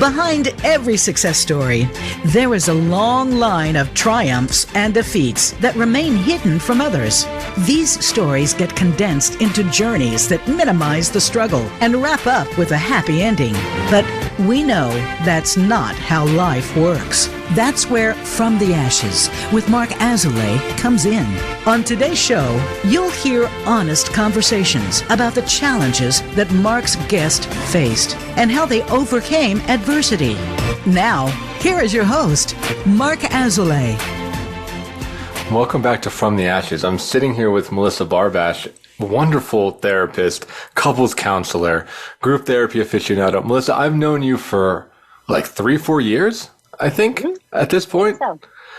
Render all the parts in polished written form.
Behind every success story, there is a long line of triumphs and defeats that remain hidden from others. These stories get condensed into journeys that minimize the struggle and wrap up with a happy ending. But we know that's not how life works. That's where From the Ashes with Mark Azoulay comes in. On today's show, you'll hear honest conversations about the challenges that Mark's guest faced and how they overcame adversity. Now, here is your host, Mark Azoulay. Welcome back to From the Ashes. I'm sitting here with Melissa Barbash, wonderful therapist, couples counselor, group therapy aficionado. Melissa, I've known you for like 3-4 years, I think, at this point.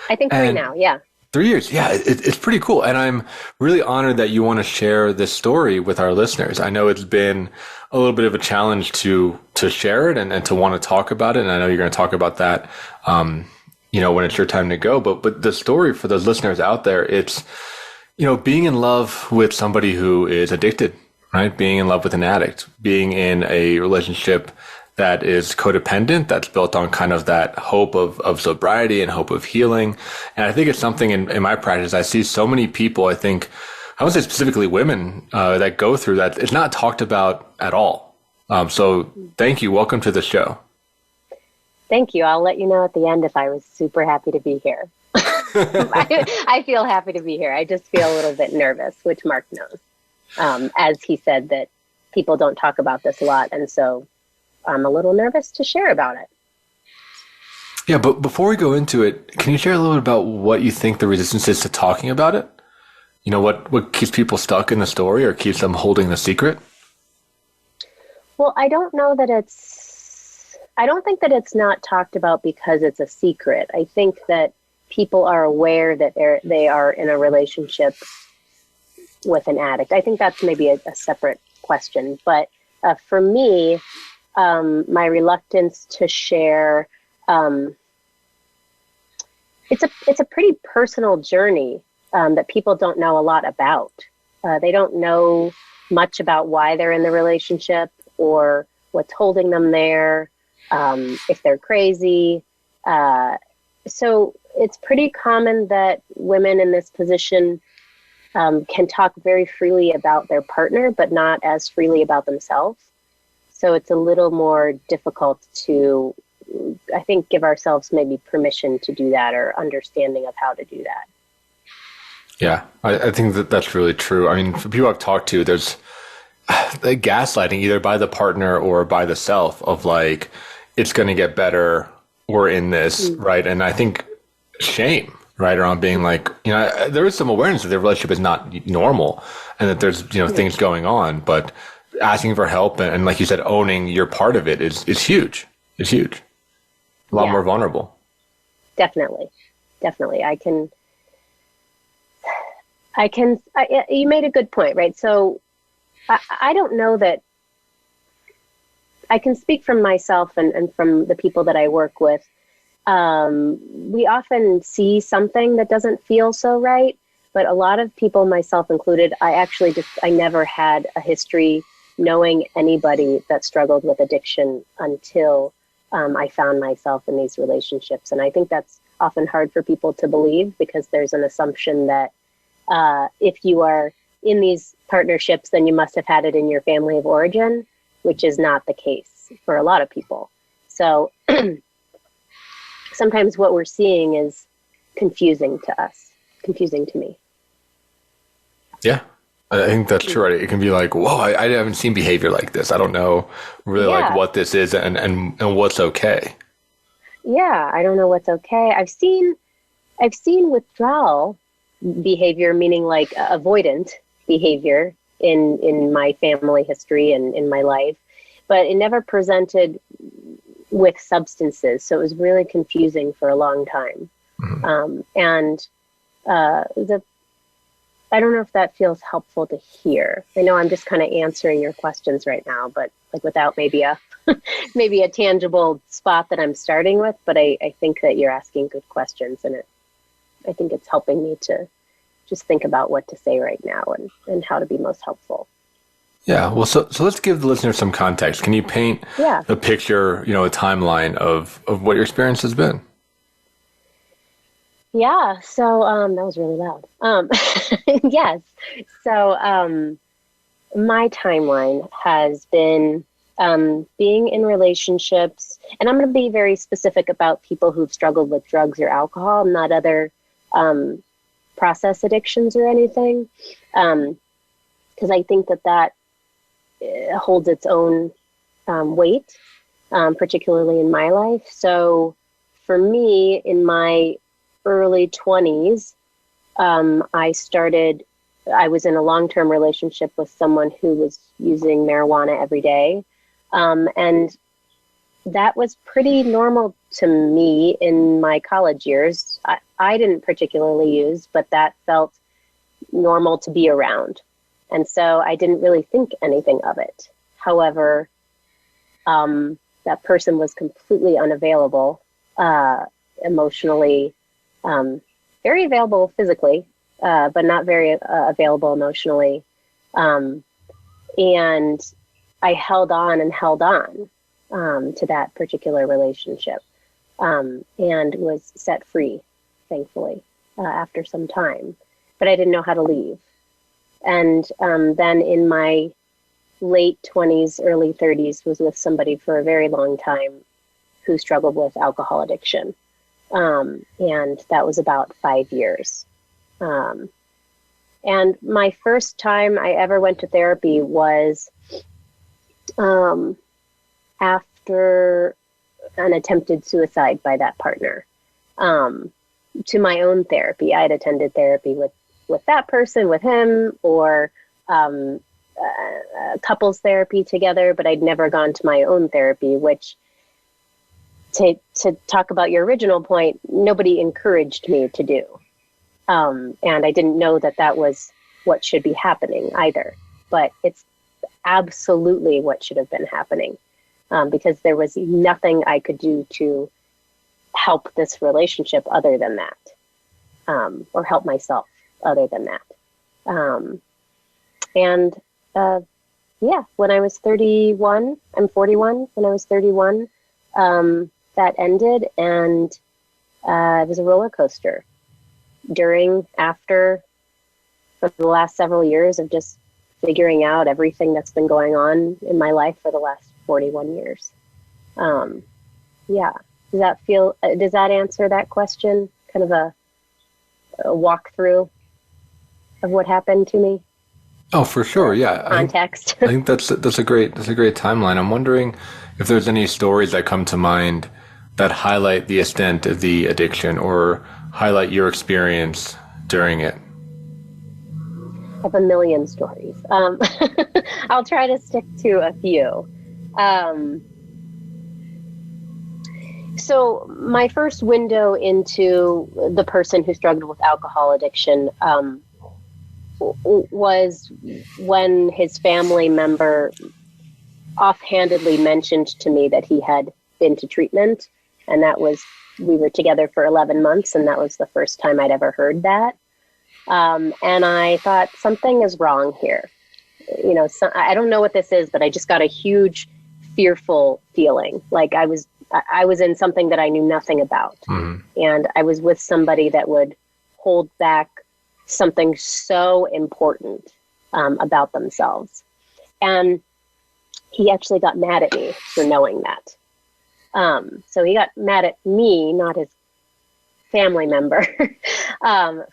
I think 3 now, yeah. 3 years, yeah, it's pretty cool. And I'm really honored that you want to share this story with our listeners. I know it's been a little bit of a challenge to share it and to want to talk about it. And I know you're going to talk about that, when it's your time to go. But the story for those listeners out there, it's, being in love with somebody who is addicted, right? Being in love with an addict, being in a relationship that is codependent, that's built on kind of that hope of sobriety and hope of healing. And I think it's something in my practice, I see so many people, I would say specifically women, that go through that. It's not talked about at all. So thank you. Welcome to the show. Thank you. I'll let you know at the end if I was super happy to be here. I feel happy to be here. I just feel a little bit nervous, which Mark knows. As he said that people don't talk about this a lot. And so I'm a little nervous to share about it. Yeah, but before we go into it, can you share a little bit about what you think the resistance is to talking about it? What keeps people stuck in the story or keeps them holding the secret? Well, I don't think that it's not talked about because it's a secret. I think that people are aware that they are in a relationship with an addict. I think that's maybe a separate question. But for me, my reluctance to share, it's a pretty personal journey that people don't know a lot about. They don't know much about why they're in the relationship or what's holding them there, if they're crazy. So it's pretty common that women in this position can talk very freely about their partner, but not as freely about themselves. So it's a little more difficult to, I think, give ourselves maybe permission to do that or understanding of how to do that. Yeah, I think that's really true. I mean, for people I've talked to, there's like gaslighting either by the partner or by the self of like, it's going to get better. We're in this, right? And I think shame, right, around being like, there is some awareness that their relationship is not normal and that there's, things going on, but asking for help and like you said, owning your part of it is huge. It's huge. A lot more vulnerable. Definitely. You made a good point, right? So I don't know that I can speak from myself and from the people that I work with. We often see something that doesn't feel so right, but a lot of people, myself included, I never had a history knowing anybody that struggled with addiction until I found myself in these relationships. And I think that's often hard for people to believe because there's an assumption that if you are in these partnerships, then you must have had it in your family of origin, which is not the case for a lot of people. So sometimes what we're seeing is confusing to me. Yeah, I think that's true. Right? It can be like, whoa, I haven't seen behavior like this. I don't know really like what this is and what's okay. Yeah, I don't know what's okay. I've seen withdrawal behavior, meaning like avoidant behavior in my family history and in my life, but it never presented with substances. So it was really confusing for a long time. I don't know if that feels helpful to hear. I know I'm just kind of answering your questions right now, but like without maybe a tangible spot that I'm starting with. But I think that you're asking good questions, and I think it's helping me to just think about what to say right now and how to be most helpful. Yeah. Well, so let's give the listener some context. Can you paint a picture, a timeline of what your experience has been? Yeah. So, that was really loud. Yes. So, my timeline has been, being in relationships, and I'm going to be very specific about people who've struggled with drugs or alcohol, not other, process addictions or anything. Because I think that holds its own weight, particularly in my life. So for me, in my early 20s, I was in a long-term relationship with someone who was using marijuana every day. And that was pretty normal to me in my college years. I didn't particularly use, but that felt normal to be around. And so I didn't really think anything of it. However, that person was completely unavailable, emotionally, very available physically, but not very available emotionally. And I held on to that particular relationship, and was set free, thankfully, after some time. But I didn't know how to leave. And then in my late 20s, early 30s, was with somebody for a very long time who struggled with alcohol addiction. And that was about 5 years. And my first time I ever went to therapy was after an attempted suicide by that partner. To my own therapy, I had attended therapy with that person, with him, or couples therapy together, but I'd never gone to my own therapy, which, to talk about your original point, nobody encouraged me to do. And I didn't know that was what should be happening either, but it's absolutely what should have been happening, because there was nothing I could do to help this relationship other than that, or help myself other than that. When I was 31, I'm 41, when I was 31, that ended, and it was a roller coaster after, for the last several years of just figuring out everything that's been going on in my life for the last 41 years. Does that answer that question? Kind of a walkthrough of what happened to me? Oh, for sure. Yeah. Context. I think that's a great timeline. I'm wondering if there's any stories that come to mind that highlight the extent of the addiction or highlight your experience during it. I have a million stories. I'll try to stick to a few. So my first window into the person who struggled with alcohol addiction was when his family member offhandedly mentioned to me that he had been to treatment, and we were together for 11 months, and that was the first time I'd ever heard that. And I thought, something is wrong here. I don't know what this is, but I just got a huge fearful feeling, like I was in something that I knew nothing about. Mm-hmm. And I was with somebody that would hold back something so important about themselves. And he actually got mad at me for knowing that. So he got mad at me, not his family member,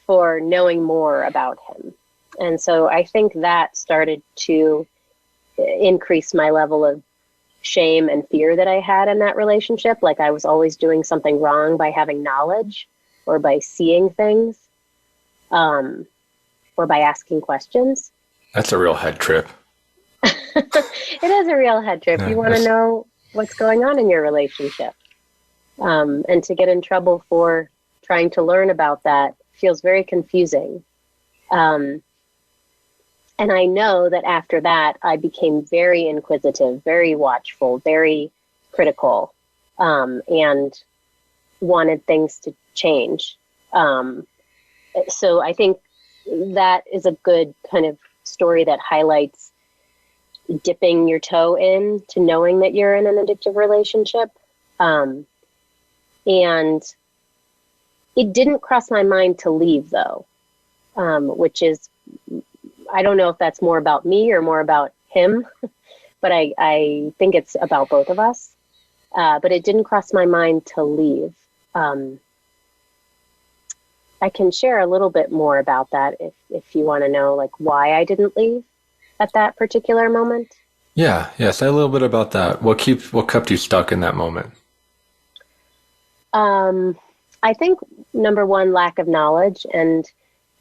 for knowing more about him. And so I think that started to increase my level of shame and fear that I had in that relationship. Like I was always doing something wrong by having knowledge or by seeing things, or by asking questions. That's a real head trip. It is a real head trip. Yeah, you want to know what's going on in your relationship. And to get in trouble for trying to learn about that feels very confusing. And I know that after that, I became very inquisitive, very watchful, very critical, and wanted things to change. So I think that is a good kind of story that highlights dipping your toe in to knowing that you're in an addictive relationship. And it didn't cross my mind to leave, though, which is, I don't know if that's more about me or more about him, but I think it's about both of us. But it didn't cross my mind to leave. I can share a little bit more about that if you want to know, like, why I didn't leave at that particular moment. Yeah. Say a little bit about that. What kept you stuck in that moment? I think number one, lack of knowledge and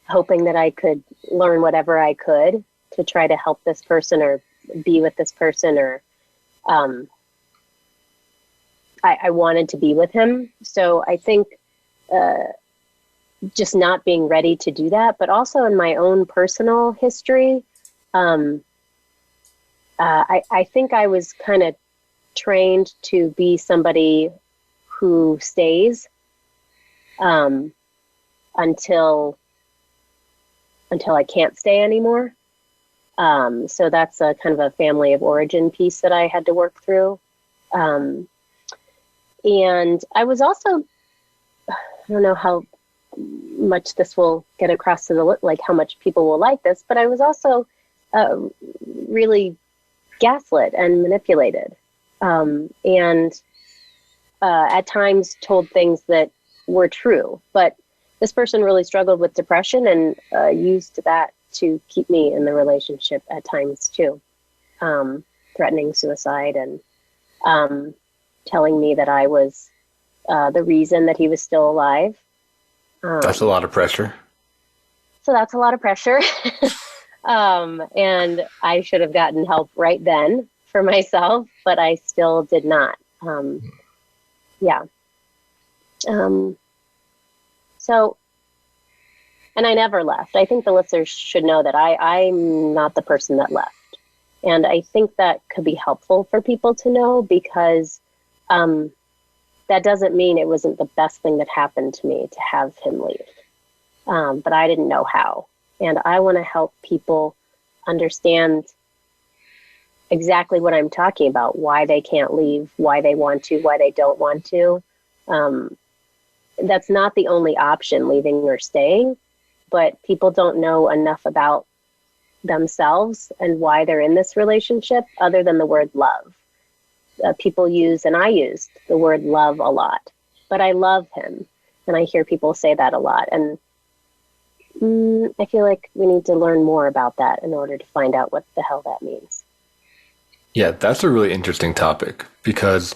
hoping that I could learn whatever I could to try to help this person or be with this person, or I wanted to be with him. So I think just not being ready to do that, but also in my own personal history, I think I was kind of trained to be somebody who stays until I can't stay anymore. So that's a kind of a family of origin piece that I had to work through. And I was also, I don't know how much this will get across to like how much people will like this, but I was also really gaslit and manipulated. And at times told things that were true, but this person really struggled with depression and used that to keep me in the relationship at times too, threatening suicide and telling me that I was the reason that he was still alive. That's a lot of pressure. So that's a lot of pressure. And I should have gotten help right then for myself, but I still did not. So, and I never left. I think the listeners should know that I'm not the person that left. And I think that could be helpful for people to know, because that doesn't mean it wasn't the best thing that happened to me to have him leave. But I didn't know how. And I want to help people understand exactly what I'm talking about, why they can't leave, why they want to, why they don't want to. That's not the only option, leaving or staying, but people don't know enough about themselves and why they're in this relationship other than the word love. People use, and I used the word love a lot, but I love him. And I hear people say that a lot. And I feel like we need to learn more about that in order to find out what the hell that means. Yeah, that's a really interesting topic, because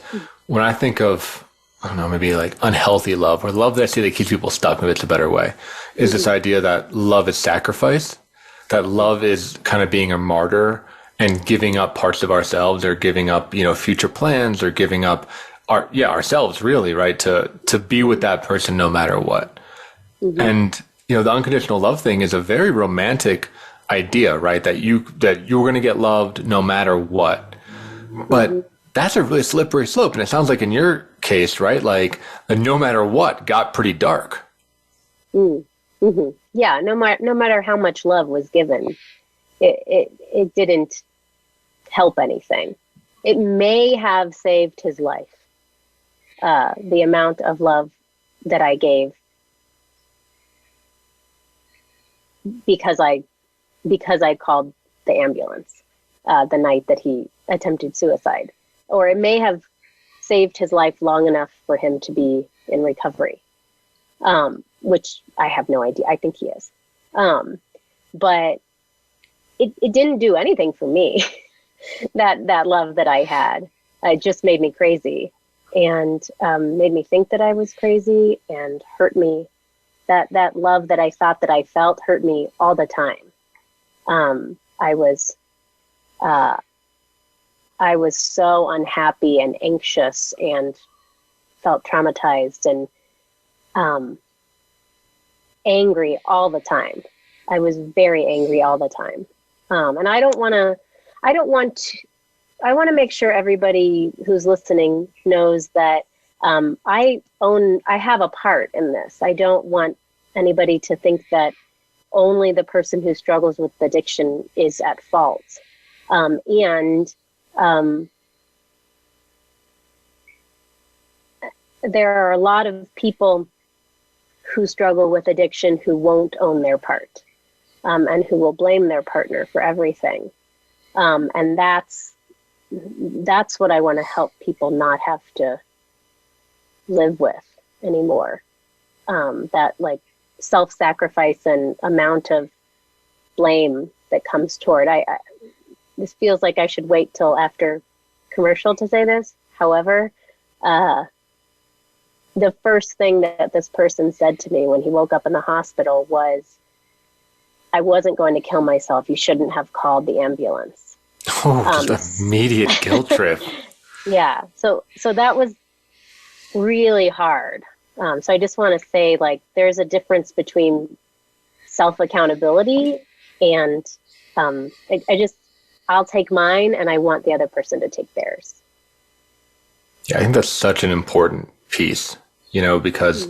when I think of, I don't know, maybe like unhealthy love, or love that I see that keeps people stuck, maybe it's a better way, is this idea that love is sacrifice, that love is kind of being a martyr and giving up parts of ourselves, or giving up, future plans, or giving up ourselves really, right? To be with that person no matter what. Mm-hmm. And, the unconditional love thing is a very romantic idea, right? That you're going to get loved no matter what. But that's a really slippery slope. And it sounds like in your case, right? Like the no matter what got pretty dark. Mm-hmm. Yeah. No matter how much love was given, it didn't help anything. It may have saved his life. The amount of love that I gave, because I called the ambulance the night that he attempted suicide, or it may have saved his life long enough for him to be in recovery, which I have no idea. I think he is. But it didn't do anything for me. that love that I had, it just made me crazy, and made me think that I was crazy, and hurt me. That love that I thought that I felt hurt me all the time. I was so unhappy and anxious and felt traumatized and angry all the time. I was very angry all the time. And I want to make sure everybody who's listening knows that I have a part in this. I don't want anybody to think that only the person who struggles with addiction is at fault. And there are a lot of people who struggle with addiction who won't own their part, and who will blame their partner for everything. And that's what I want to help people not have to live with anymore. That like self-sacrifice and amount of blame that comes toward. This feels like I should wait till after commercial to say this. However, the first thing that this person said to me when he woke up in the hospital was, "I wasn't going to kill myself. You shouldn't have called the ambulance." Oh, just immediate guilt trip. Yeah. So that was really hard. So I just want to say, like, there's a difference between self-accountability and I'll take mine and I want the other person to take theirs. Yeah, I think that's such an important piece, because,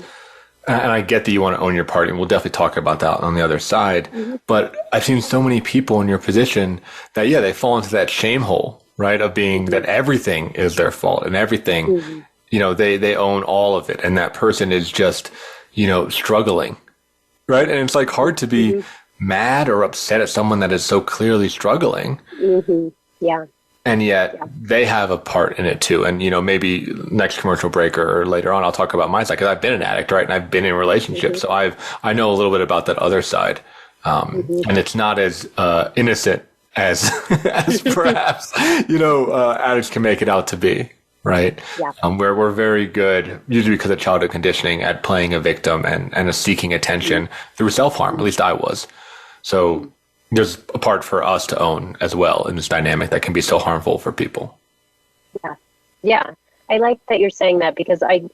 and I get that you want to own your part, and we'll definitely talk about that on the other side. But I've seen so many people in your position that, they fall into that shame hole, right? Of being that everything is their fault and everything, they own all of it. And that person is just, struggling, right? And it's like hard to be mad or upset at someone that is so clearly struggling. Yeah. And yet they have a part in it too. And, maybe next commercial break or later on, I'll talk about my side, because I've been an addict, right? And I've been in relationships. So I know a little bit about that other side. And it's not as innocent as perhaps, addicts can make it out to be, right? Yeah. Where we're very good, usually because of childhood conditioning, at playing a victim and seeking attention through self-harm. At least I was. So there's a part for us to own as well in this dynamic that can be so harmful for people. Yeah. I like that you're saying that, because I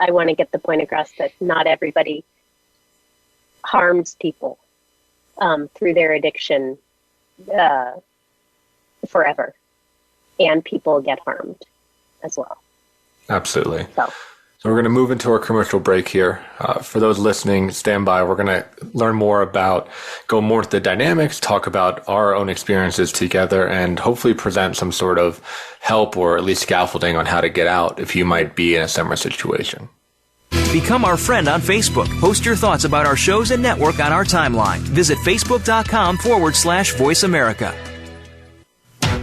want to get the point across that not everybody harms people through their addiction forever, and people get harmed as well. Absolutely. So we're going to move into our commercial break here. For those listening, stand by. We're going to learn more go more to the dynamics, talk about our own experiences together, and hopefully present some sort of help or at least scaffolding on how to get out if you might be in a similar situation. Become our friend on Facebook. Post your thoughts about our shows and network on our timeline. Visit facebook.com/Voice America.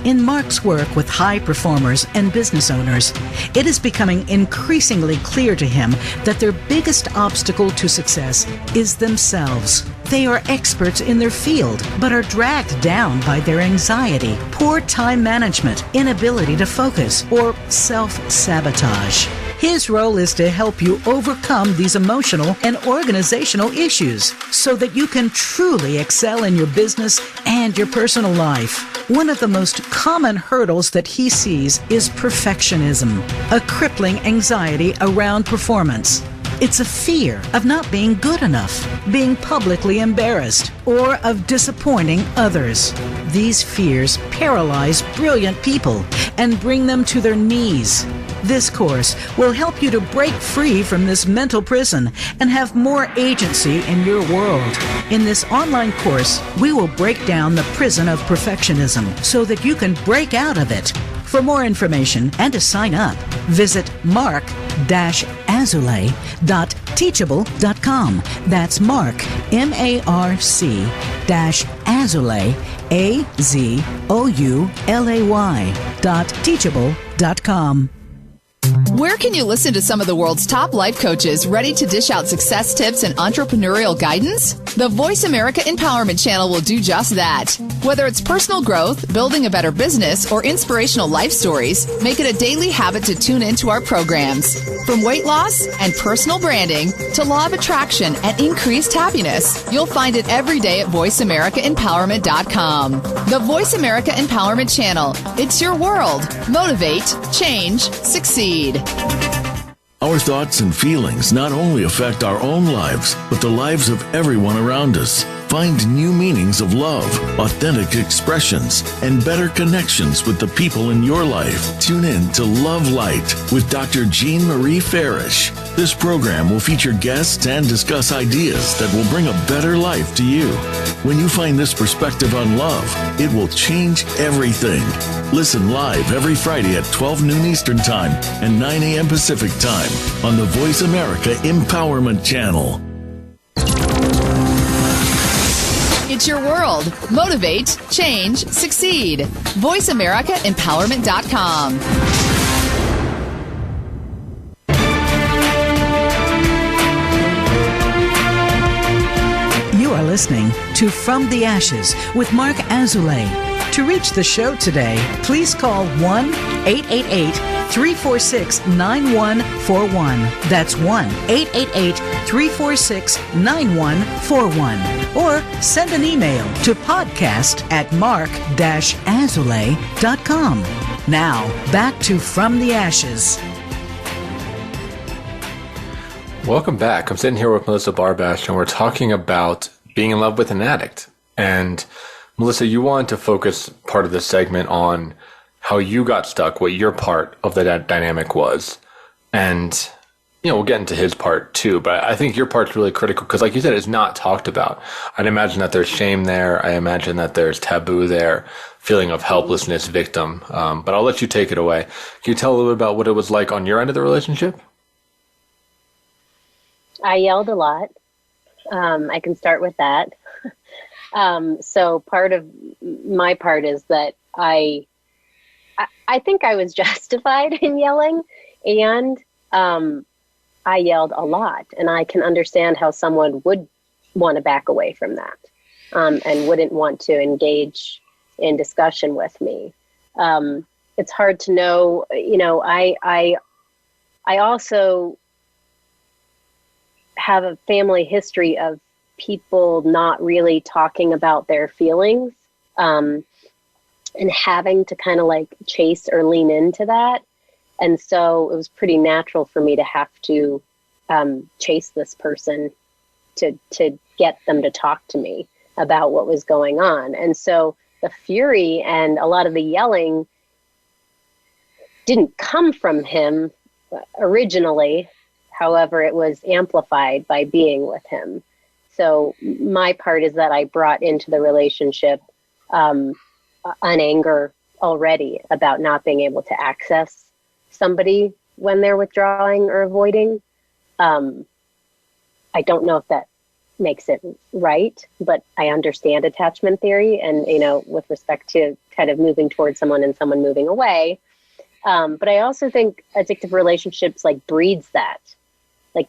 In Mark's work with high performers and business owners, it is becoming increasingly clear to him that their biggest obstacle to success is themselves. They are experts in their field, but are dragged down by their anxiety, poor time management, inability to focus, or self-sabotage. His role is to help you overcome these emotional and organizational issues so that you can truly excel in your business and your personal life. One of the most common hurdles that he sees is perfectionism, a crippling anxiety around performance. It's a fear of not being good enough, being publicly embarrassed, or of disappointing others. These fears paralyze brilliant people and bring them to their knees. This course will help you to break free from this mental prison and have more agency in your world. In this online course, we will break down the prison of perfectionism so that you can break out of it. For more information and to sign up, visit mark-azulay.teachable.com. That's Mark, MARC-Azulay, AZOULAY.teachable.com. Where can you listen to some of the world's top life coaches ready to dish out success tips and entrepreneurial guidance? The Voice America Empowerment Channel will do just that. Whether it's personal growth, building a better business, or inspirational life stories, make it a daily habit to tune into our programs. From weight loss and personal branding to law of attraction and increased happiness, you'll find it every day at voiceamericaempowerment.com. The Voice America Empowerment Channel. It's your world. Motivate, change, succeed. Our thoughts and feelings not only affect our own lives, but the lives of everyone around us. find new meanings of love, authentic expressions, and better connections with the people in your life. Tune in to Love Light with Dr. Jean Marie Farish. This program will feature guests and discuss ideas that will bring a better life to you. When you find this perspective on love, it will change everything. Listen live every Friday at 12 noon Eastern Time and 9 a.m. Pacific Time on the Voice America Empowerment Channel. It's your world. Motivate, change, succeed. VoiceAmericaEmpowerment.com. You are listening to From the Ashes with Mark Azoulay. To reach the show today, please call 1-888-346-9141. That's 1-888-346-9141. Or send an email to podcast@mark-azoulay.com. Now, back to From the Ashes. Welcome back. I'm sitting here with Melissa Barbash, and we're talking about being in love with an addict. And Melissa, you wanted to focus part of this segment on how you got stuck, what your part of that dynamic was. And, we'll get into his part too, but I think your part's really critical because, like you said, it's not talked about. I'd imagine that there's shame there. I imagine that there's taboo there, feeling of helplessness, victim. But I'll let you take it away. Can you tell a little bit about what it was like on your end of the relationship? I yelled a lot. I can start with that. So part of my part is that I think I was justified in yelling, and I yelled a lot, and I can understand how someone would want to back away from that, and wouldn't want to engage in discussion with me. It's hard to know, I also have a family history of people not really talking about their feelings, and having to kind of like chase or lean into that. And so it was pretty natural for me to have to chase this person to get them to talk to me about what was going on. And so the fury and a lot of the yelling didn't come from him originally. However, it was amplified by being with him. So my part is that I brought into the relationship an anger already about not being able to access somebody when they're withdrawing or avoiding. I don't know if that makes it right, but I understand attachment theory and, with respect to kind of moving towards someone and someone moving away. But I also think addictive relationships breeds that.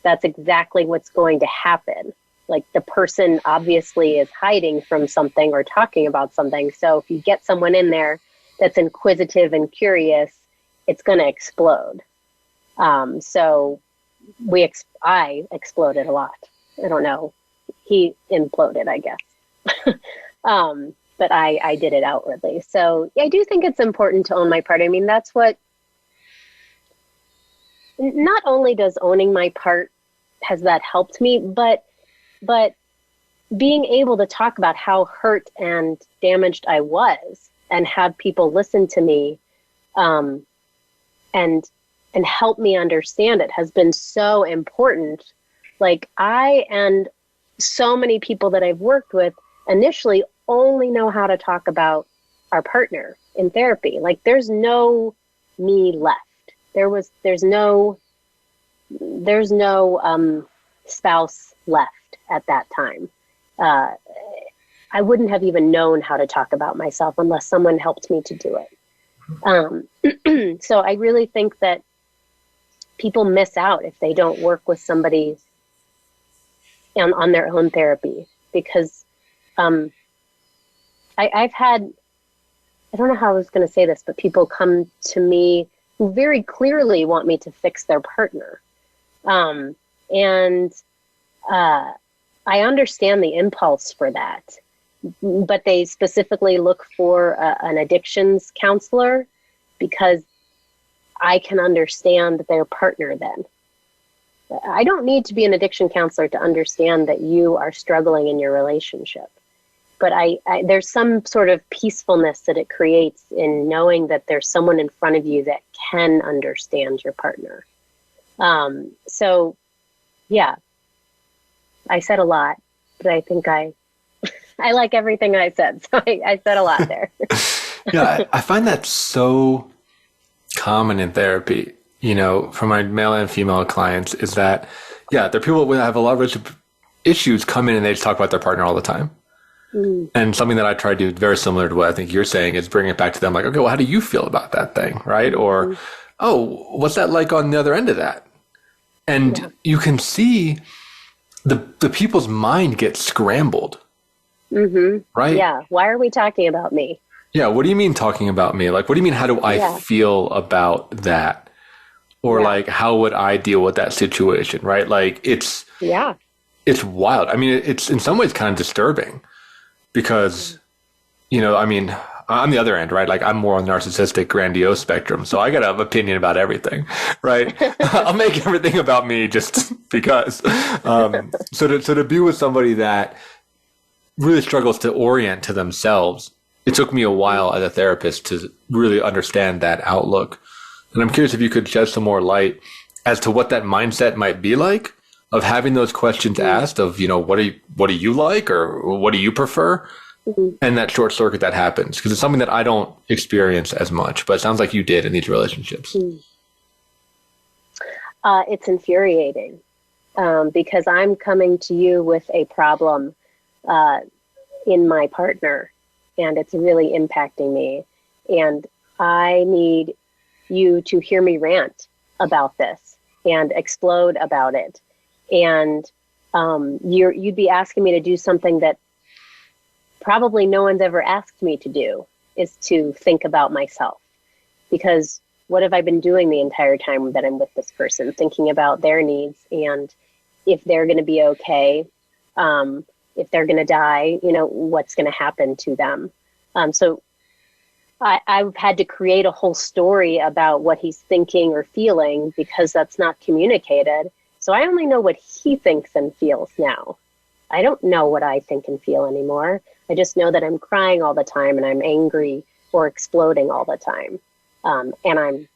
That's exactly what's going to happen. The person obviously is hiding from something or talking about something. So if you get someone in there that's inquisitive and curious, it's going to explode. So I exploded a lot. I don't know. He imploded, I guess. But I did it outwardly. So I do think it's important to own my part. I mean, that's what, not only does owning my part, has that helped me, but being able to talk about how hurt and damaged I was and have people listen to me, and help me understand it has been so important. I and so many people that I've worked with initially only know how to talk about our partner in therapy. There's no me left. There's no spouse left at that time. I wouldn't have even known how to talk about myself unless someone helped me to do it. So I really think that people miss out if they don't work with somebody on their own therapy, because I've had, I don't know how I was going to say this, but people come to me who very clearly want me to fix their partner. And I understand the impulse for that, but they specifically look for an addictions counselor because I can understand their partner then. I don't need to be an addiction counselor to understand that you are struggling in your relationship. But there's some sort of peacefulness that it creates in knowing that there's someone in front of you that can understand your partner. So, yeah, I said a lot, but I think I like everything I said. So I said a lot there. Yeah, I find that so common in therapy, for my male and female clients, is that, yeah, there are people that have a lot of issues come in and they just talk about their partner all the time. And something that I try to do very similar to what I think you're saying is bring it back to them like, okay, well, how do you feel about that thing? Right. Or, oh, what's that like on the other end of that? And you can see the people's mind get scrambled. Right. Yeah. Why are we talking about me? Yeah. What do you mean talking about me? Like, what do you mean? How do I feel about that? Or like, how would I deal with that situation? Right. Like it's wild. I mean, it's in some ways kind of disturbing. Because, I'm the other end, right? Like I'm more on the narcissistic, grandiose spectrum. So I got to have opinion about everything, right? I'll make everything about me just because. So to be with somebody that really struggles to orient to themselves, it took me a while as a therapist to really understand that outlook. And I'm curious if you could shed some more light as to what that mindset might be like of having those questions asked of, what do you like or what do you prefer? And that short circuit that happens, because it's something that I don't experience as much, but it sounds like you did in these relationships. It's infuriating because I'm coming to you with a problem in my partner, and it's really impacting me. And I need you to hear me rant about this and explode about it. And you'd be asking me to do something that probably no one's ever asked me to do, is to think about myself. Because what have I been doing the entire time that I'm with this person? Thinking about their needs and if they're going to be okay, if they're going to die, what's going to happen to them. So I've had to create a whole story about what he's thinking or feeling because that's not communicated. So I only know what he thinks and feels now. I don't know what I think and feel anymore. I just know that I'm crying all the time and I'm angry or exploding all the time. And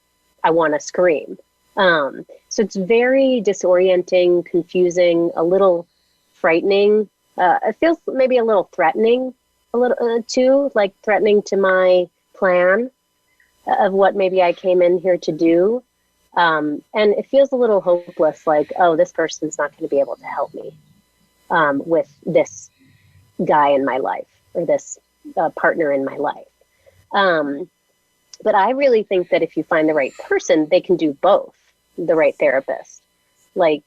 I want to scream. So it's very disorienting, confusing, a little frightening. It feels maybe a little threatening, a little too, like threatening to my plan of what maybe I came in here to do. And it feels a little hopeless, like, oh, this person's not going to be able to help me with this guy in my life or this partner in my life. But I really think that if you find the right person, they can do both, the right therapist. Like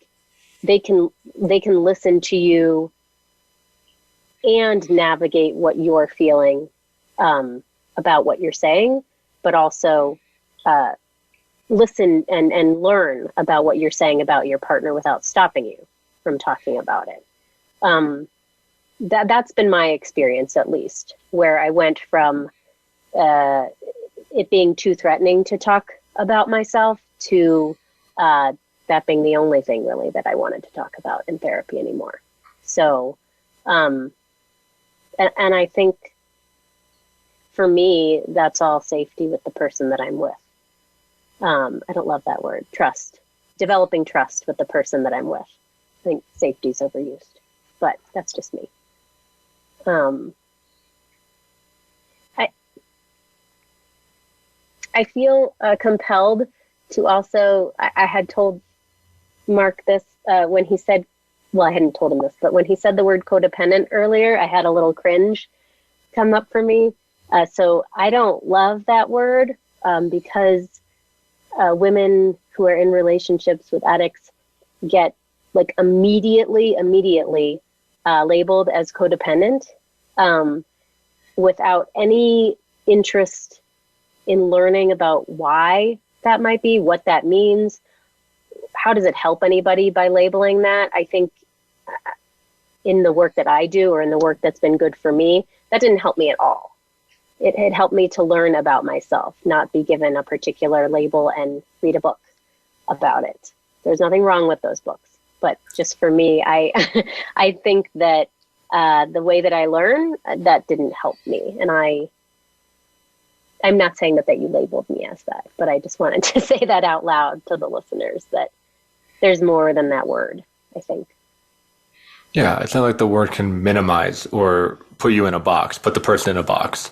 they can listen to you and navigate what you're feeling about what you're saying, but also listen and learn about what you're saying about your partner without stopping you from talking about it. That's been my experience, at least, where I went from it being too threatening to talk about myself to that being the only thing really that I wanted to talk about in therapy anymore. So, and I think for me, that's all safety with the person that I'm with. I don't love that word, trust. Developing trust with the person that I'm with. I think safety's overused, but that's just me. I feel compelled to also, I had told Mark this when he said, well, I hadn't told him this, but when he said the word codependent earlier, I had a little cringe come up for me. So I don't love that word because women who are in relationships with addicts get like immediately labeled as codependent without any interest in learning about why that might be, what that means, how does it help anybody by labeling that. I think in the work that I do or in the work that's been good for me, that didn't help me at all. It helped me to learn about myself, not be given a particular label and read a book about it. There's nothing wrong with those books. But just for me, I I think that the way that I learn, that didn't help me. And I'm not saying that you labeled me as that, but I just wanted to say that out loud to the listeners, that there's more than that word, I think. Yeah, it's not like the word can minimize or put you in a box, put the person in a box,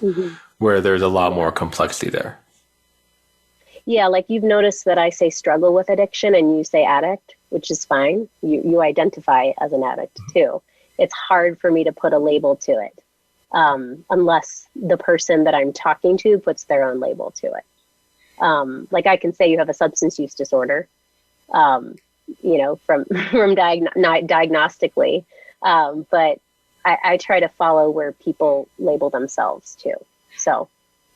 where there's a lot more complexity there. Yeah, like you've noticed that I say struggle with addiction and you say addict, which is fine. You identify as an addict too. It's hard for me to put a label to it, unless the person that I'm talking to puts their own label to it. Like I can say you have a substance use disorder, from diagnostically, but I try to follow where people label themselves too. So,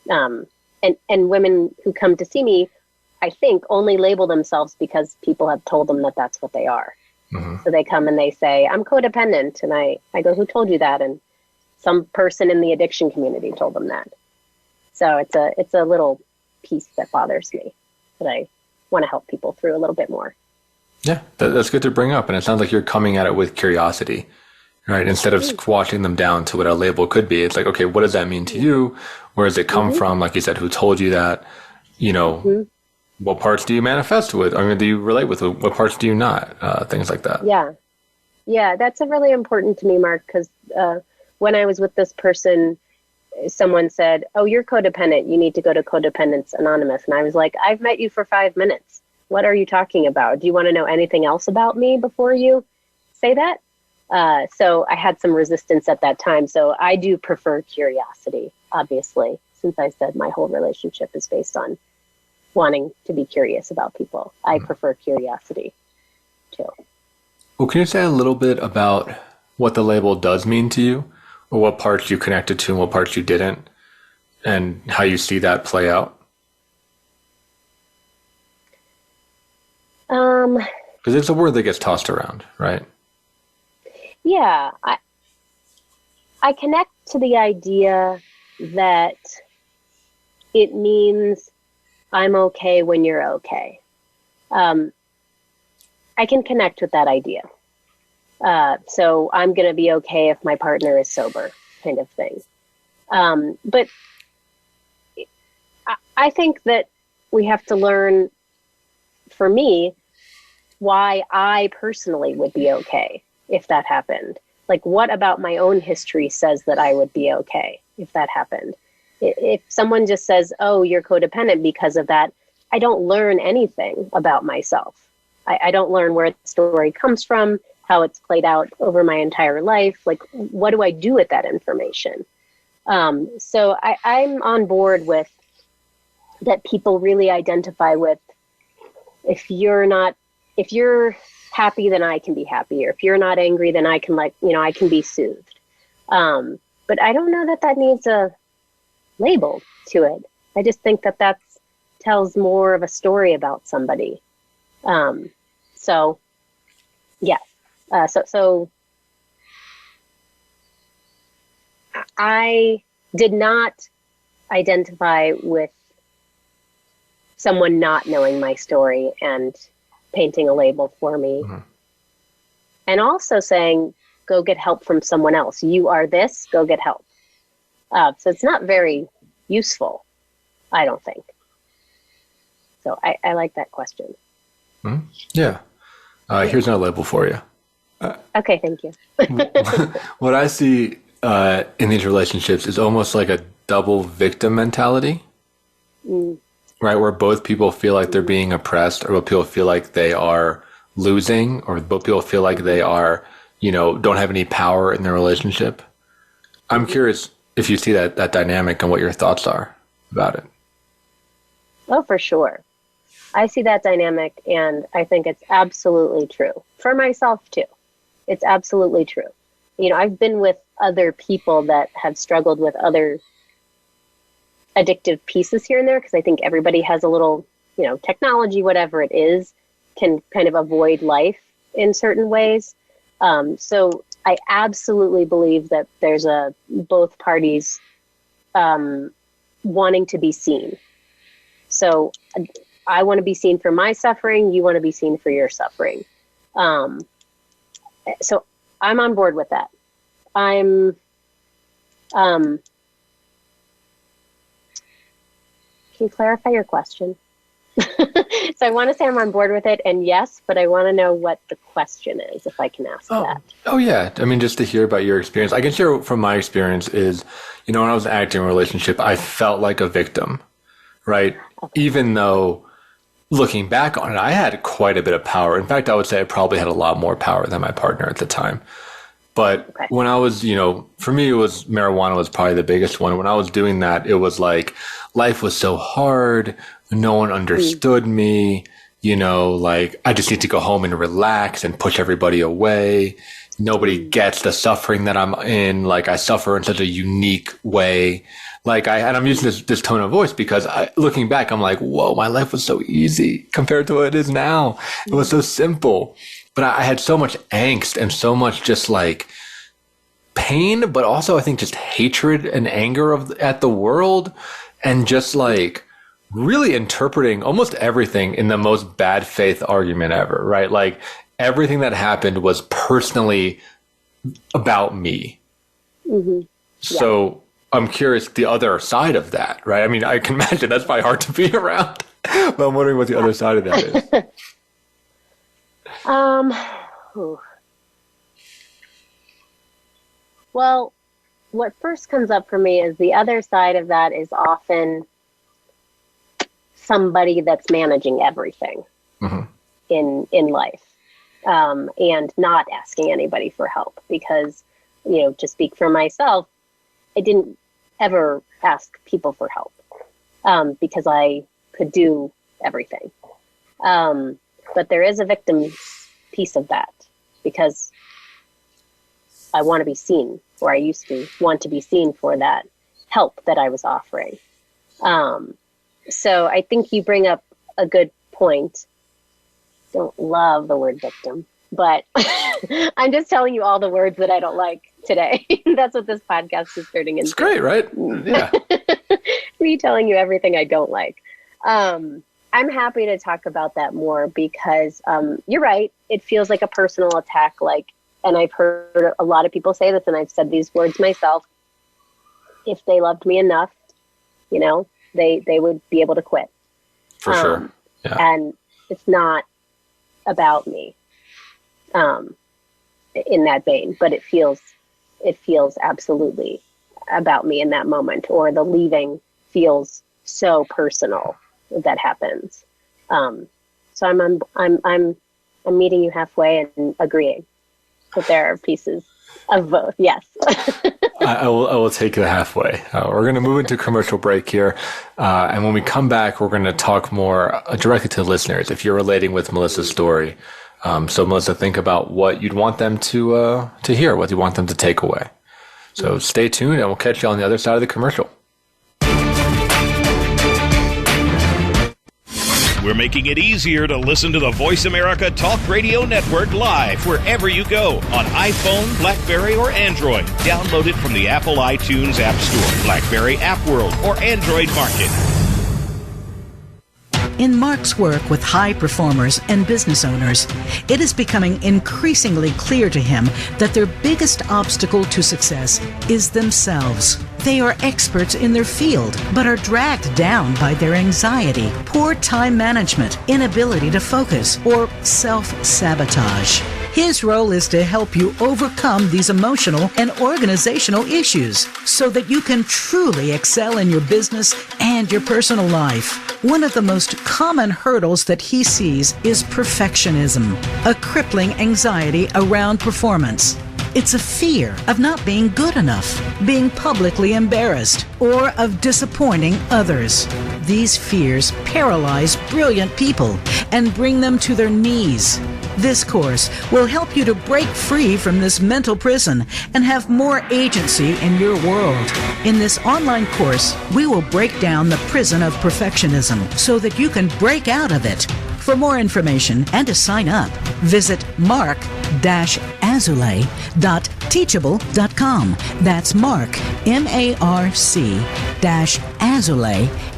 and women who come to see me, I think only label themselves because people have told them that that's what they are. So they come and they say, I'm codependent. And I go, who told you that? And some person in the addiction community told them that. So it's a little piece that bothers me that I want to help people through a little bit more. Yeah, that's good to bring up. And it sounds like you're coming at it with curiosity, right? Instead of squashing them down to what a label could be. It's like, okay, what does that mean to you? Where does it come from? Like you said, who told you that? What parts do you manifest with? I mean, do you relate with? What parts do you not? Things like that. Yeah, that's a really important to me, Mark, because when I was with this person, someone said, oh, you're codependent. You need to go to Codependence Anonymous. And I was like, I've met you for 5 minutes. What are you talking about? Do you want to know anything else about me before you say that? So I had some resistance at that time. So I do prefer curiosity, obviously, since I said my whole relationship is based on wanting to be curious about people. I prefer curiosity too. Well, can you say a little bit about what the label does mean to you, or what parts you connected to and what parts you didn't, and how you see that play out? Because it's a word that gets tossed around, right? Yeah, I connect to the idea that it means I'm okay when you're okay. I can connect with that idea. So I'm going to be okay if my partner is sober, kind of thing. But I think that we have to learn, for me, why I personally would be okay if that happened. Like, what about my own history says that I would be okay if that happened? If someone just says, oh, you're codependent because of that, I don't learn anything about myself. I don't learn where the story comes from, how it's played out over my entire life. Like, what do I do with that information? So I'm on board with that. People really identify with, if you're happy, then I can be happy. Or if you're not angry, then I can I can be soothed. But I don't know that needs a label to it. I just think that tells more of a story about somebody. So yes. So I did not identify with someone not knowing my story and painting a label for me. And also saying, go get help from someone else. You are this, go get help. So it's not very useful, I don't think. So I like that question. Yeah. Here's another label for you. Okay, thank you. What I see in these relationships is almost like a double victim mentality, right? Where both people feel like they're being oppressed, or both people feel like they are losing, or both people feel like they are, don't have any power in their relationship. I'm curious if you see that dynamic and what your thoughts are about it. Oh, for sure. I see that dynamic, and I think it's absolutely true. For myself, too. It's absolutely true. I've been with other people that have struggled with other addictive pieces here and there, because I think everybody has a little, technology, whatever it is, can kind of avoid life in certain ways. So I absolutely believe that there's both parties wanting to be seen. So I want to be seen for my suffering. You want to be seen for your suffering. So I'm on board with that. Can you clarify your question? So I want to say I'm on board with it, and yes, but I want to know what the question is, if I can ask that. Oh, yeah. I mean, just to hear about your experience. I can share from my experience is, when I was acting in a relationship, I felt like a victim, right? Okay. Even though looking back on it, I had quite a bit of power. In fact, I would say I probably had a lot more power than my partner at the time. But when I was, for me, marijuana was probably the biggest one. When I was doing that, it was like life was so hard. No one understood me, like I just need to go home and relax and push everybody away. Nobody gets the suffering that I'm in. Like I suffer in such a unique way. And I'm using this tone of voice because looking back, I'm like, whoa, my life was so easy compared to what it is now. It was so simple. But I had so much angst and so much just like pain, but also I think just hatred and anger at the world, and just like really interpreting almost everything in the most bad faith argument ever, right? Like everything that happened was personally about me. Mm-hmm. Yeah. So I'm curious the other side of that, right? I mean, I can imagine that's probably hard to be around, but I'm wondering what the other side of that is. Well, what first comes up for me is the other side of that is often somebody that's managing everything in life, and not asking anybody for help because, to speak for myself, I didn't ever ask people for help because I could do everything. But there is a victim piece of that because I want to be seen, or I used to want to be seen for that help that I was offering. So I think you bring up a good point. Don't love the word victim, but I'm just telling you all the words that I don't like today. That's what this podcast is turning into. It's great, right? Yeah. Me telling you everything I don't like. I'm happy to talk about that more because you're right. It feels like a personal attack. And I've heard a lot of people say this, and I've said these words myself. If they loved me enough, they would be able to quit. For sure. Yeah. And it's not about me in that vein, but it feels absolutely about me in that moment, or the leaving feels so personal that happens. So I'm meeting you halfway and agreeing that there are pieces of both. Yes. I will take the halfway. We're going to move into a commercial break here. And when we come back, we're going to talk more directly to listeners if you're relating with Melissa's story. So Melissa, think about what you'd want them to hear, what you want them to take away. So stay tuned and we'll catch you on the other side of the commercial. We're making it easier to listen to the Voice America Talk Radio Network live wherever you go on iPhone, BlackBerry, or Android. Download it from the Apple iTunes App Store, BlackBerry App World, or Android Market. In Mark's work with high performers and business owners, it is becoming increasingly clear to him that their biggest obstacle to success is themselves. They are experts in their field, but are dragged down by their anxiety, poor time management, inability to focus, or self-sabotage. His role is to help you overcome these emotional and organizational issues so that you can truly excel in your business and your personal life. One of the most common hurdles that he sees is perfectionism, a crippling anxiety around performance. It's a fear of not being good enough, being publicly embarrassed, or of disappointing others. These fears paralyze brilliant people and bring them to their knees. This course will help you to break free from this mental prison and have more agency in your world. In this online course, we will break down the prison of perfectionism so that you can break out of it. For more information and to sign up, visit mark.com. mark-azulay.teachable.com. That's Mark, MARC-Azulay,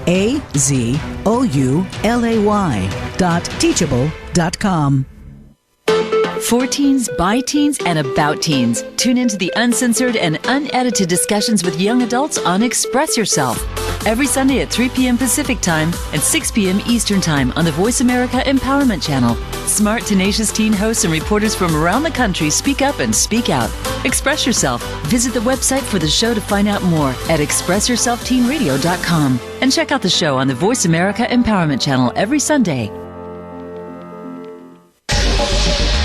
AZOULAY.teachable.com. For teens, by teens, and about teens. Tune into the uncensored and unedited discussions with young adults on Express Yourself. Every Sunday at 3 p.m. Pacific Time and 6 p.m. Eastern Time on the Voice America Empowerment Channel. Smart, tenacious teen hosts and reporters from around the country speak up and speak out. Express Yourself. Visit the website for the show to find out more at expressyourselfteenradio.com. And check out the show on the Voice America Empowerment Channel every Sunday.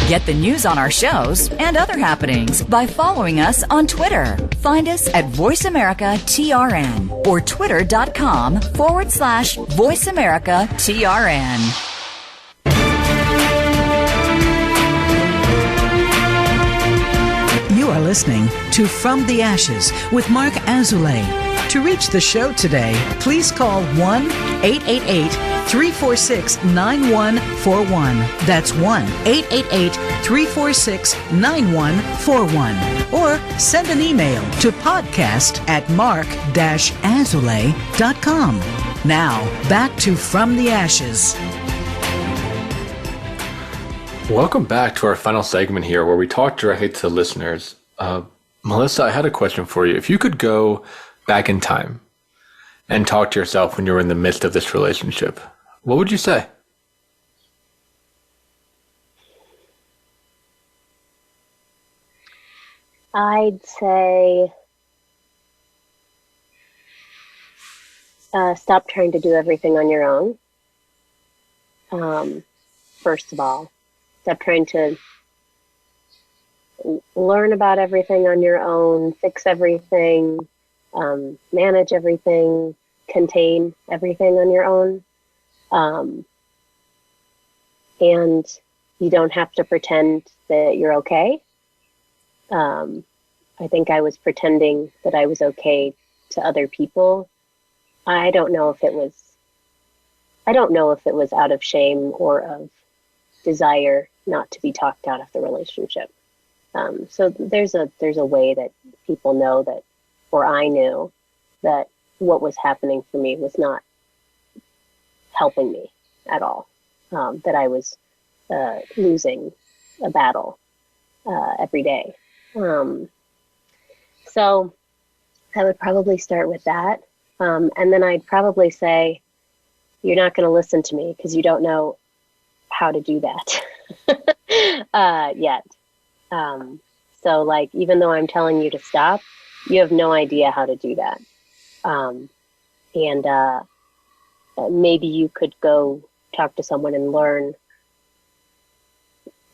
Get the news on our shows and other happenings by following us on Twitter. Find us at VoiceAmericaTRN or twitter.com/VoiceAmericaTRN. You are listening to From the Ashes with Mark Azulay. To reach the show today, please call 1-888-346-9141. That's 1-888-346-9141. Or send an email to podcast@mark-azulay.com. Now, back to From the Ashes. Welcome back to our final segment here where we talk directly to listeners. Melissa, I had a question for you. If you could go back in time and talk to yourself when you were in the midst of this relationship, what would you say? I'd say stop trying to do everything on your own. First of all, stop trying to learn about everything on your own, fix everything, manage everything, contain everything on your own. And you don't have to pretend that you're okay. I think I was pretending that I was okay to other people. I don't know if it was out of shame or of desire not to be talked out of the relationship. So there's a way that people know that, or I knew that what was happening for me was not helping me at all. That I was losing a battle every day. So I would probably start with that. And then I'd probably say, you're not going to listen to me because you don't know how to do that yet. So like, even though I'm telling you to stop, you have no idea how to do that. And maybe you could go talk to someone and learn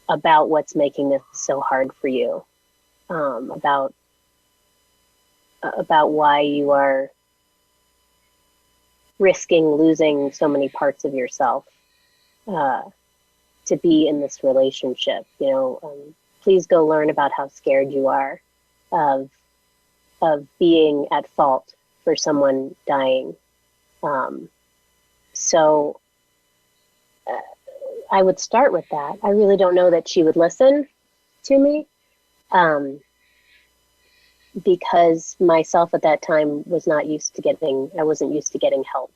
about what's making this so hard for you, about why you are risking losing so many parts of yourself to be in this relationship. Please go learn about how scared you are of being at fault for someone dying. So I would start with that. I really don't know that she would listen to me because myself at that time I wasn't used to getting help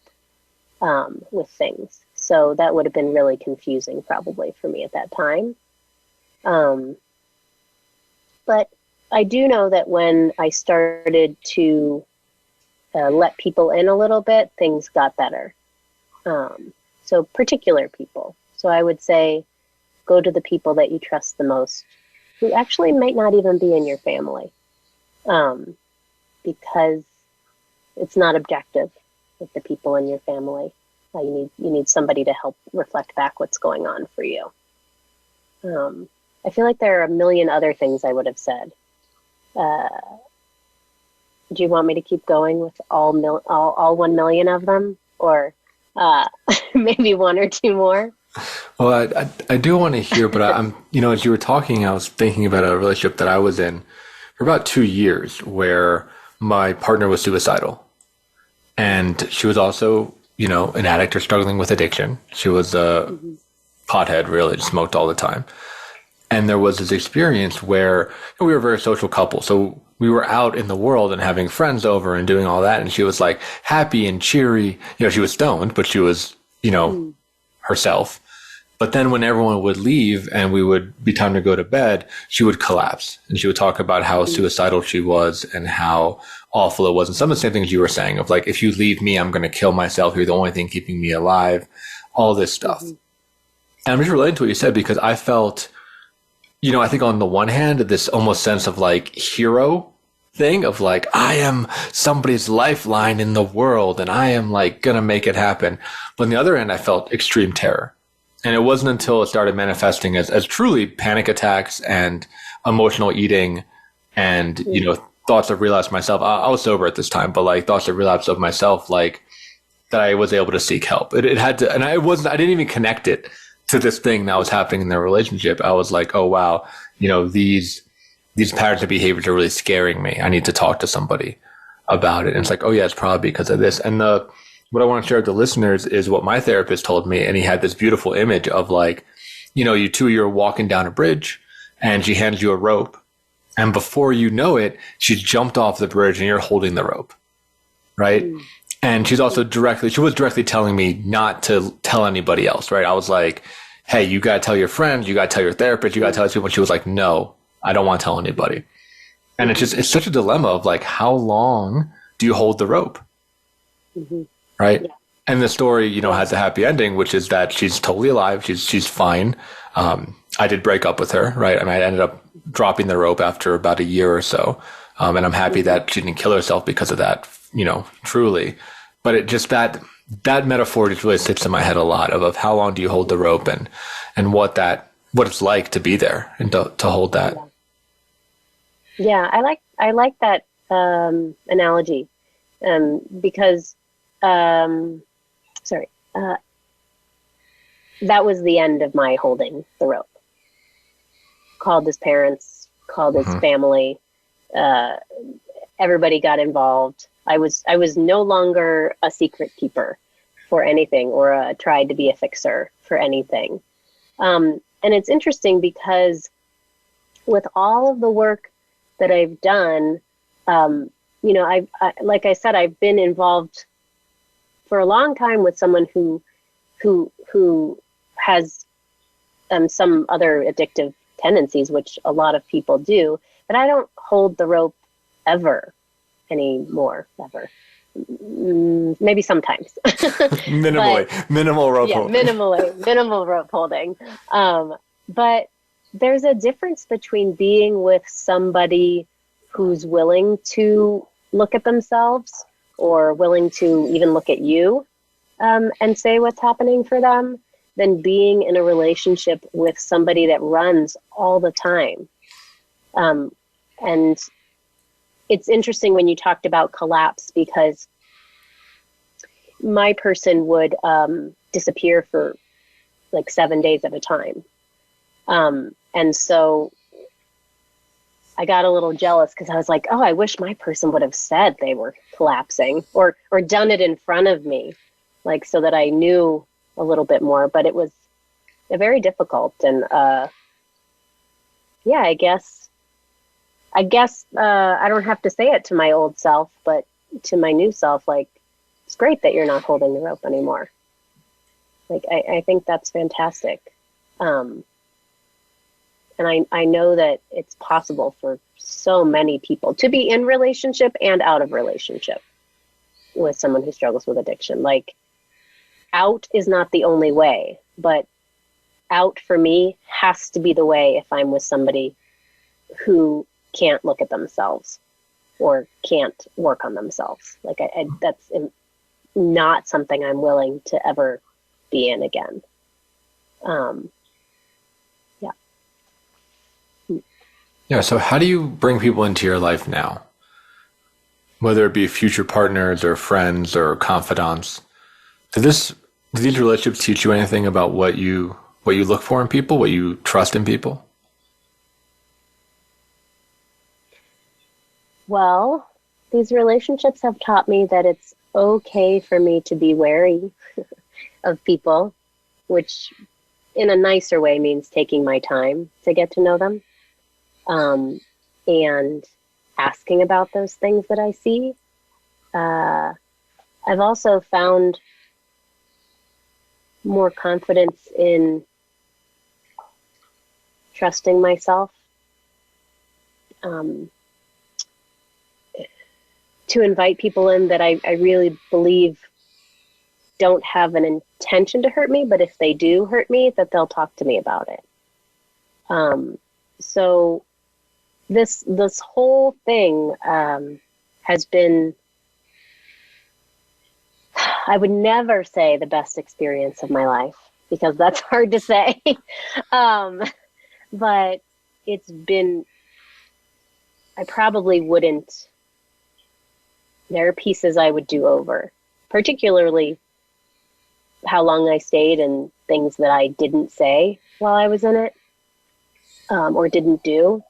with things. So that would have been really confusing probably for me at that time. But I do know that when I started to let people in a little bit, things got better. So particular people. So I would say, go to the people that you trust the most, who actually might not even be in your family, because it's not objective with the people in your family. You need somebody to help reflect back what's going on for you. I feel like there are a million other things I would have said. Do you want me to keep going with all 1 million of them, or maybe one or two more? Well, I do want to hear, but I'm, as you were talking, I was thinking about a relationship that I was in for about 2 years where my partner was suicidal, and she was also, an addict or struggling with addiction. She was a pothead, really, smoked all the time. And there was this experience where we were a very social couple. So we were out in the world and having friends over and doing all that. And she was like happy and cheery. She was stoned, but she was, herself. But then when everyone would leave and we would be time to go to bed, she would collapse and she would talk about how suicidal she was and how awful it was. And some of the same things you were saying of like, if you leave me, I'm going to kill myself. You're the only thing keeping me alive, all this stuff. And I'm just relating to what you said because I felt, I think on the one hand, this almost sense of like hero thing of like, I am somebody's lifeline in the world and I am like going to make it happen. But on the other hand, I felt extreme terror. And it wasn't until it started manifesting as truly panic attacks and emotional eating and, thoughts of relapse myself. I was sober at this time, but like thoughts of relapse of myself, like that I was able to seek help. It had to, and I didn't even connect it to this thing that was happening in their relationship. I was like, oh, wow, these patterns of behaviors are really scaring me. I need to talk to somebody about it. And it's like, oh yeah, it's probably because of this. And what I want to share with the listeners is what my therapist told me. And he had this beautiful image of like, you're walking down a bridge and she hands you a rope. And before you know it, she jumped off the bridge and you're holding the rope. Right. And she was directly telling me not to tell anybody else. Right. I was like, hey, you got to tell your friends, you got to tell your therapist, you got to tell these people. And she was like, no, I don't want to tell anybody. And it's such a dilemma of like, how long do you hold the rope? Mm-hmm. Right. Yeah. And the story, has a happy ending, which is that she's totally alive. She's fine. I did break up with her. Right. I ended up dropping the rope after about a year or so. And I'm happy that she didn't kill herself because of that, truly. But it just that metaphor just really sits in my head a lot of how long do you hold the rope and what it's like to be there and to hold that. Yeah. I like that, analogy, because, that was the end of my holding the rope. Called his parents, called his family, everybody got involved. I was no longer a secret keeper for anything or tried to be a fixer for anything. And it's interesting because with all of the work that I've done, like I said, I've been involved for a long time with someone who has some other addictive tendencies, which a lot of people do, but I don't hold the rope ever anymore, ever. Maybe sometimes. Minimal rope holding. Minimal rope holding. But there's a difference between being with somebody who's willing to look at themselves or willing to even look at you and say what's happening for them than being in a relationship with somebody that runs all the time. And it's interesting when you talked about collapse because my person would disappear for like 7 days at a time. And so I got a little jealous because I was like, oh, I wish my person would have said they were collapsing or done it in front of me, like so that I knew a little bit more. But it was very difficult. And yeah, I guess I don't have to say it to my old self, but to my new self, like, it's great that you're not holding the rope anymore. Like, I think that's fantastic. And I know that it's possible for so many people to be in relationship and out of relationship with someone who struggles with addiction. Like, out is not the only way, but out for me has to be the way if I'm with somebody who can't look at themselves or can't work on themselves. Like, that's not something I'm willing to ever be in again. Yeah. So how do you bring people into your life now? Whether it be future partners or friends or confidants, do these relationships teach you anything about what you look for in people, what you trust in people? Well, these relationships have taught me that it's okay for me to be wary of people, which in a nicer way means taking my time to get to know them, and asking about those things that I see. I've also found more confidence in trusting myself, to invite people in that I really believe don't have an intention to hurt me, but if they do hurt me, that they'll talk to me about it. So this whole thing has been, I would never say the best experience of my life, because that's hard to say. But it's been, I probably wouldn't, there are pieces I would do over, particularly how long I stayed and things that I didn't say while I was in it, or didn't do.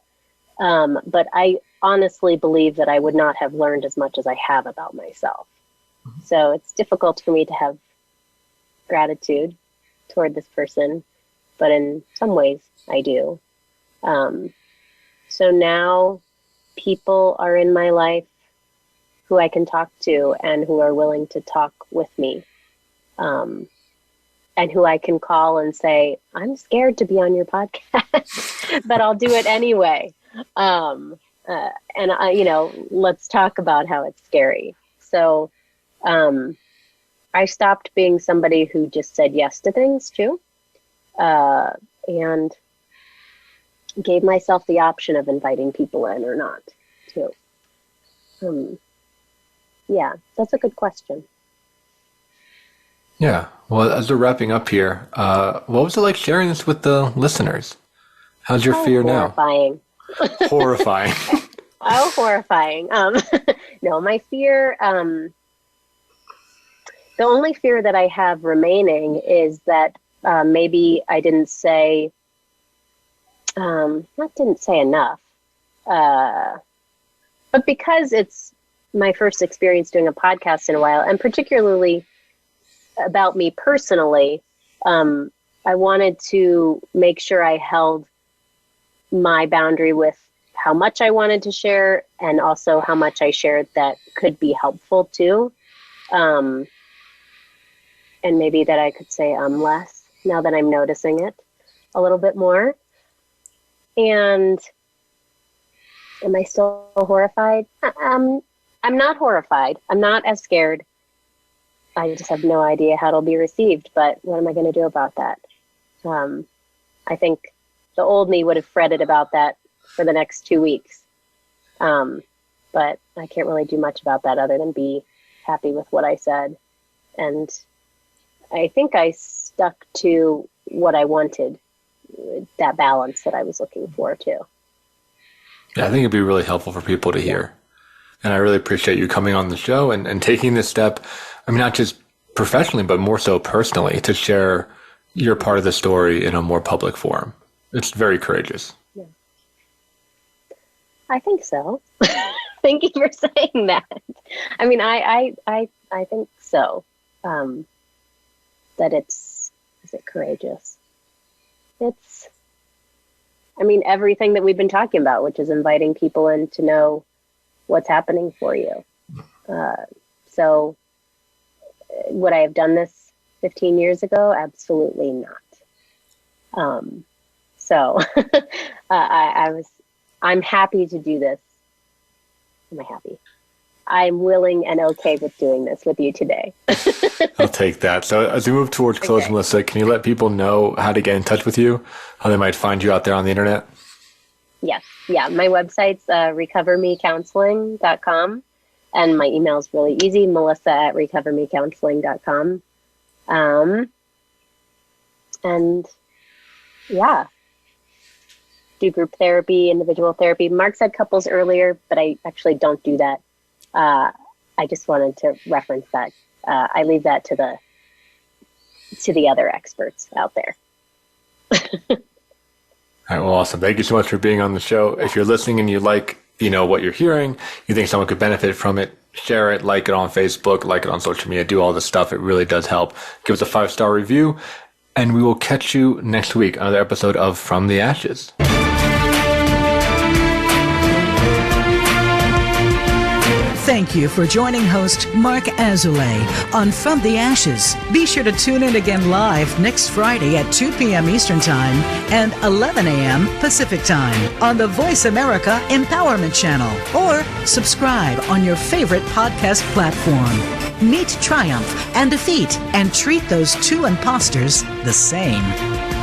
But I honestly believe that I would not have learned as much as I have about myself. So it's difficult for me to have gratitude toward this person, but in some ways I do. So now people are in my life who I can talk to and who are willing to talk with me, and who I can call and say, I'm scared to be on your podcast, but I'll do it anyway. And let's talk about how it's scary. So I stopped being somebody who just said yes to things too, and gave myself the option of inviting people in or not too. Yeah, that's a good question. Yeah. Well, as we're wrapping up here, what was it like sharing this with the listeners? How's your fear horrifying. now? Horrifying. Oh, horrifying. No, my fear, the only fear that I have remaining is that maybe I didn't say, didn't say enough, but because it's my first experience doing a podcast in a while, and particularly about me personally, I wanted to make sure I held my boundary with how much I wanted to share and also how much I shared that could be helpful too. And maybe that I could say less now that I'm noticing it a little bit more. And am I still horrified? I'm not horrified. I'm not as scared. I just have no idea how it'll be received, but what am I going to do about that? I think the old me would have fretted about that for the next 2 weeks. But I can't really do much about that other than be happy with what I said. And I think I stuck to what I wanted, that balance that I was looking for too. Yeah, I think it'd be really helpful for people to hear. And I really appreciate you coming on the show and taking this step. I mean, not just professionally, but more so personally, to share your part of the story in a more public forum. It's very courageous. Yeah. I think so. Thank you for saying that. I mean, I think so. That is it courageous? It's, I mean, everything that we've been talking about, which is inviting people in to know what's happening for you. So would I have done this 15 years ago? Absolutely not. So I'm happy to do this. Am I happy? I'm willing and okay with doing this with you today. I'll take that. So as we move towards close, okay, Melissa, can you let people know how to get in touch with you, how they might find you out there on the internet? Yes. Yeah. My website's recovermecounseling.com. And my email is really easy, melissa@recovermecounseling.com. And yeah, do group therapy, individual therapy. Mark said couples earlier, but I actually don't do that. I just wanted to reference that. I leave that to the other experts out there. All right, well, awesome. Thank you so much for being on the show. If you're listening and you like, what you're hearing, you think someone could benefit from it, share it, like it on Facebook, like it on social media, do all this stuff. It really does help. Give us a 5-star review. And we will catch you next week on another episode of From the Ashes. Thank you for joining host Mark Azoulay on From the Ashes. Be sure to tune in again live next Friday at 2 p.m. Eastern Time and 11 a.m. Pacific Time on the Voice America Empowerment Channel, or subscribe on your favorite podcast platform. Meet triumph and defeat and treat those two imposters the same.